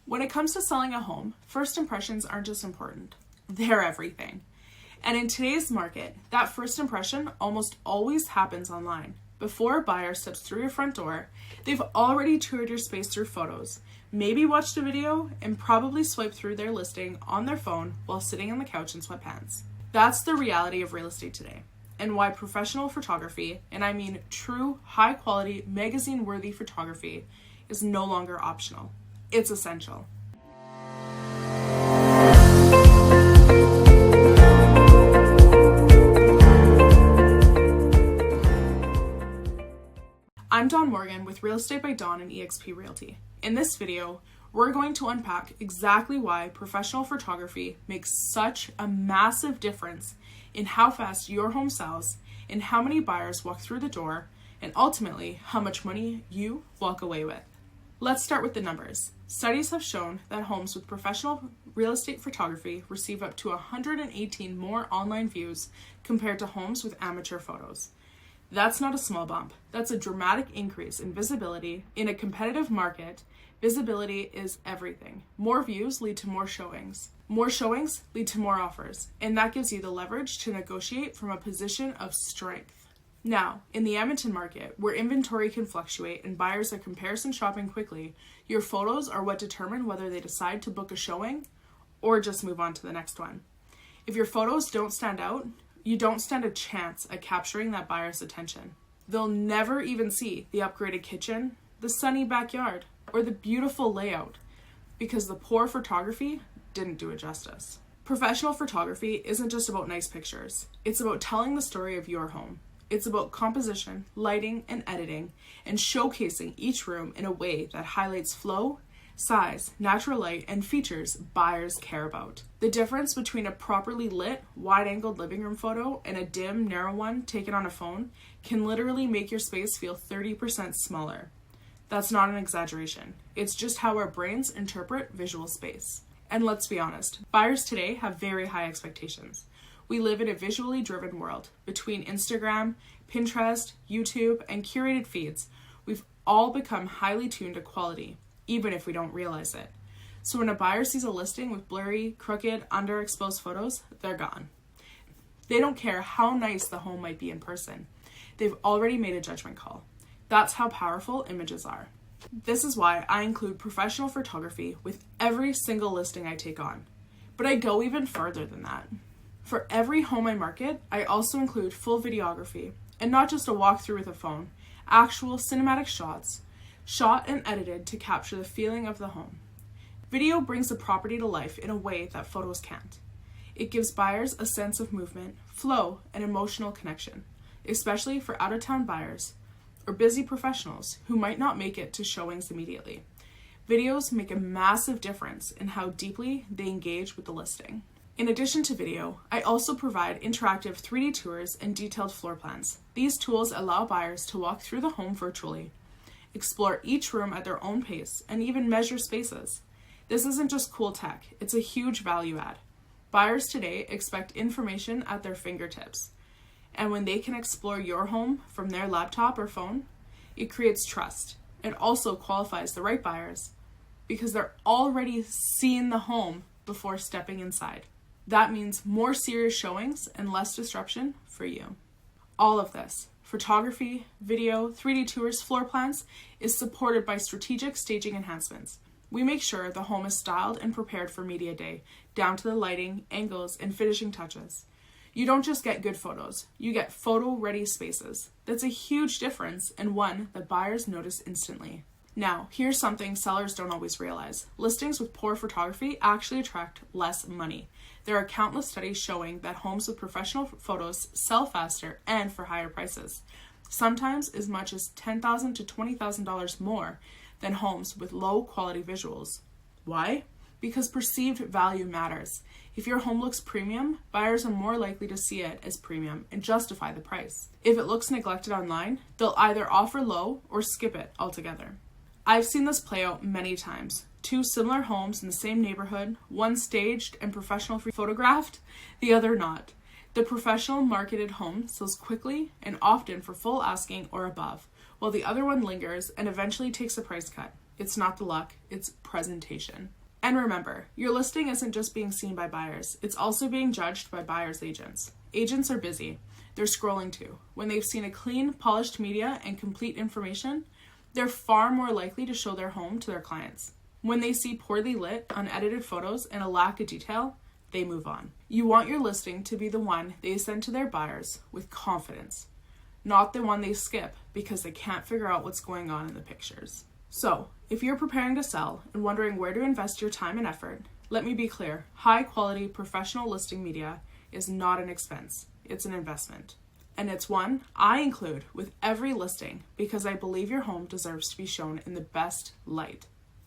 When it comes to selling a home, first impressions aren't just important, they're everything. And in today's market, that first impression almost always happens online. Before a buyer steps through your front door, they've already toured your space through photos, maybe watched a video, and probably swiped through their listing on their phone while sitting on the couch in sweatpants. That's the reality of real estate today, and why professional photography, and I mean true, high-quality, magazine-worthy photography, is no longer optional. It's essential. I'm Dawn Morgan with Real Estate by Dawn and eXp Realty. In this video, we're going to unpack exactly why professional photography makes such a massive difference in how fast your home sells, in how many buyers walk through the door, and ultimately how much money you walk away with. Let's start with the numbers. Studies have shown that homes with professional real estate photography receive up to 118 more online views compared to homes with amateur photos. That's not a small bump. That's a dramatic increase in visibility. In a competitive market, visibility is everything. More views lead to more showings. More showings lead to more offers, and that gives you the leverage to negotiate from a position of strength. Now, in the Edmonton market, where inventory can fluctuate and buyers are comparison shopping quickly, your photos are what determine whether they decide to book a showing or just move on to the next one. If your photos don't stand out, you don't stand a chance at capturing that buyer's attention. They'll never even see the upgraded kitchen, the sunny backyard, or the beautiful layout because the poor photography didn't do it justice. Professional photography isn't just about nice pictures. It's about telling the story of your home. It's about composition, lighting, and editing, and showcasing each room in a way that highlights flow, size, natural light, and features buyers care about. The difference between a properly lit, wide-angled living room photo and a dim, narrow one taken on a phone can literally make your space feel 30% smaller. That's not an exaggeration. It's just how our brains interpret visual space. And let's be honest, buyers today have very high expectations. We live in a visually driven world. Between Instagram, Pinterest, YouTube, and curated feeds, we've all become highly tuned to quality, even if we don't realize it. So when a buyer sees a listing with blurry, crooked, underexposed photos, they're gone. They don't care how nice the home might be in person. They've already made a judgment call. That's how powerful images are. This is why I include professional photography with every single listing I take on. But I go even further than that. For every home I market, I also include full videography, and not just a walkthrough with a phone, actual cinematic shots, shot and edited to capture the feeling of the home. Video brings the property to life in a way that photos can't. It gives buyers a sense of movement, flow, and emotional connection, especially for out-of-town buyers or busy professionals who might not make it to showings immediately. Videos make a massive difference in how deeply they engage with the listing. In addition to video, I also provide interactive 3D tours and detailed floor plans. These tools allow buyers to walk through the home virtually, explore each room at their own pace, and even measure spaces. This isn't just cool tech, it's a huge value add. Buyers today expect information at their fingertips, and when they can explore your home from their laptop or phone, it creates trust. It also qualifies the right buyers because they're already seeing the home before stepping inside. That means more serious showings and less disruption for you. All of this, photography, video, 3D tours, floor plans, is supported by strategic staging enhancements. We make sure the home is styled and prepared for media day, down to the lighting, angles, and finishing touches. You don't just get good photos, you get photo-ready spaces. That's a huge difference and one that buyers notice instantly. Now, here's something sellers don't always realize. Listings with poor photography actually attract less money. There are countless studies showing that homes with professional photos sell faster and for higher prices, sometimes as much as $10,000 to $20,000 more than homes with low quality visuals. Why? Because perceived value matters. If your home looks premium, buyers are more likely to see it as premium and justify the price. If it looks neglected online, they'll either offer low or skip it altogether. I've seen this play out many times. Two similar homes in the same neighborhood, one staged and professionally photographed, the other not. The professional marketed home sells quickly and often for full asking or above, while the other one lingers and eventually takes a price cut. It's not the luck, it's presentation. And remember, your listing isn't just being seen by buyers, it's also being judged by buyers' agents. Agents are busy. They're scrolling too. When they've seen a clean, polished media and complete information, they're far more likely to show their home to their clients. When they see poorly lit, unedited photos and a lack of detail, they move on. You want your listing to be the one they send to their buyers with confidence, not the one they skip because they can't figure out what's going on in the pictures. So, if you're preparing to sell and wondering where to invest your time and effort, let me be clear, high quality professional listing media is not an expense, it's an investment. And it's one I include with every listing because I believe your home deserves to be shown in the best light,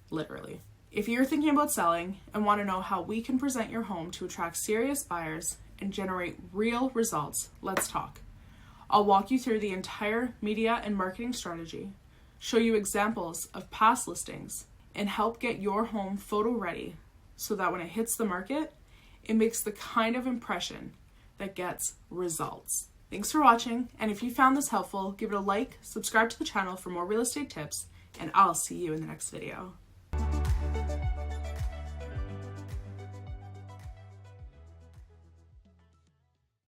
literally. If you're thinking about selling and want to know how we can present your home to attract serious buyers and generate real results, let's talk. I'll walk you through the entire media and marketing strategy, show you examples of past listings, and help get your home photo ready so that when it hits the market, it makes the kind of impression that gets results. Thanks for watching, and if you found this helpful, give it a like, subscribe to the channel for more real estate tips, and I'll see you in the next video.